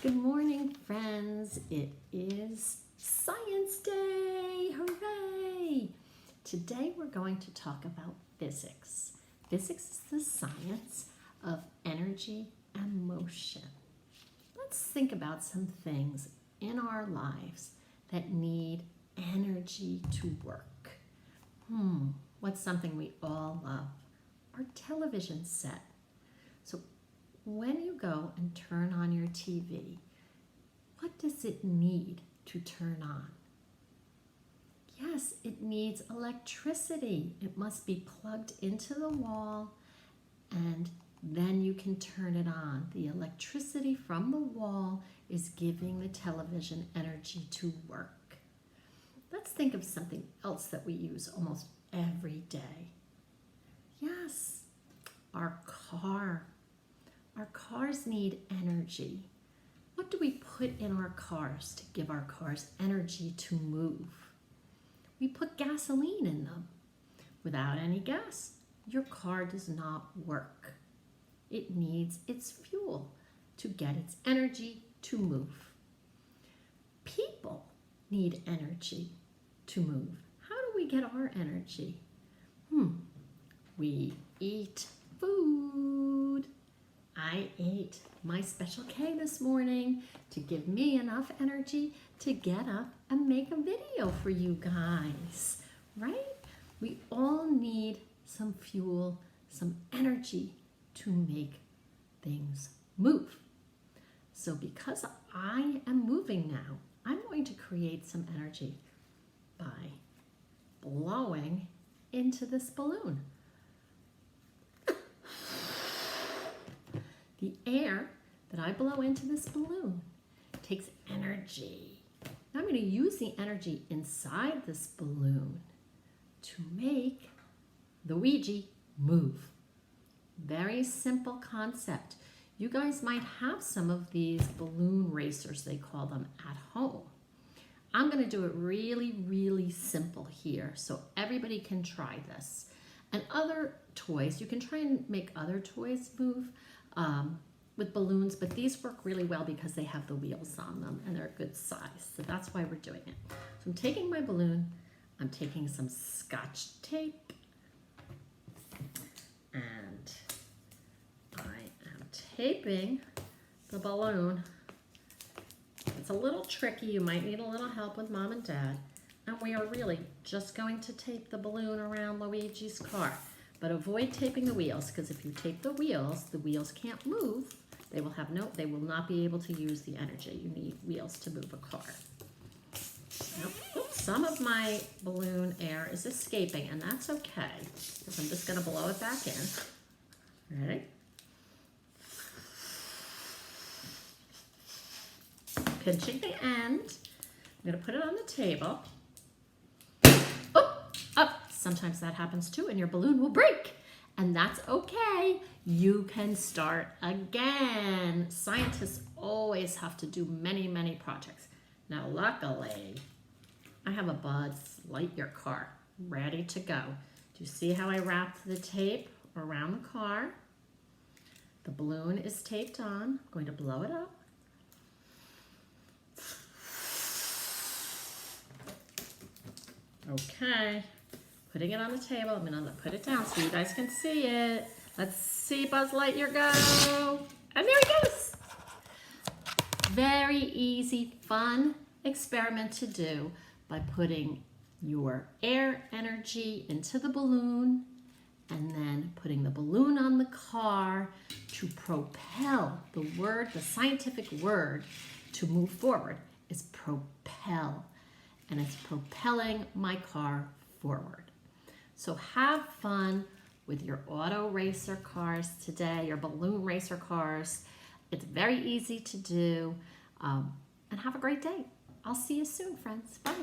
Good morning, friends. It is Science Day. Hooray! Today we're going to talk about physics. Physics is the science of energy and motion. Let's think about some things in our lives that need energy to work. What's something we all love? Our television set. So when you go and turn on your TV, what does it need to turn on? Yes, it needs electricity. It must be plugged into the wall and then you can turn it on. The electricity from the wall is giving the television energy to work. Let's think of something else that we use almost every day. Yes, our car. Our cars need energy. What do we put in our cars to give our cars energy to move? We put gasoline in them. Without any gas, your car does not work. It needs its fuel to get its energy to move. People need energy to move. How do we get our energy? We eat food. I ate my Special K this morning to give me enough energy to get up and make a video for you guys, right? We all need some fuel, some energy to make things move. So because I am moving now, I'm going to create some energy by blowing into this balloon. The air that I blow into this balloon takes energy. Now I'm going to use the energy inside this balloon to make the Ouija move. Very simple concept. You guys might have some of these balloon racers, they call them, at home. I'm going to do it really, really simple here so everybody can try this. And other toys, you can try and make other toys move with balloons, but these work really well because they have the wheels on them and they're a good size. So that's why we're doing it. So I'm taking my balloon, I'm taking some Scotch tape, and I am taping the balloon. It's a little tricky. You might need a little help with Mom and Dad. And we are really just going to tape the balloon around Luigi's car. But avoid taping the wheels, because if you tape the wheels can't move. They will not be able to use the energy. You need wheels to move a car. Now, some of my balloon air is escaping, and that's okay, because I'm just going to blow it back in. Ready? Pinching the end. I'm going to put it on the table. Sometimes that happens too, and your balloon will break. And that's okay. You can start again. Scientists always have to do many, many projects. Now, luckily, I have a Buzz Lightyear car ready to go. Do you see how I wrapped the tape around the car? The balloon is taped on. I'm going to blow it up. Okay. Putting it on the table. I'm going to put it down so you guys can see it. Let's see Buzz Lightyear go. And there he goes. Very easy, fun experiment to do by putting your air energy into the balloon and then putting the balloon on the car to propel. The scientific word to move forward is propel. And it's propelling my car forward. So have fun with your auto racer cars today, your balloon racer cars. It's very easy to do. And have a great day. I'll see you soon, friends. Bye.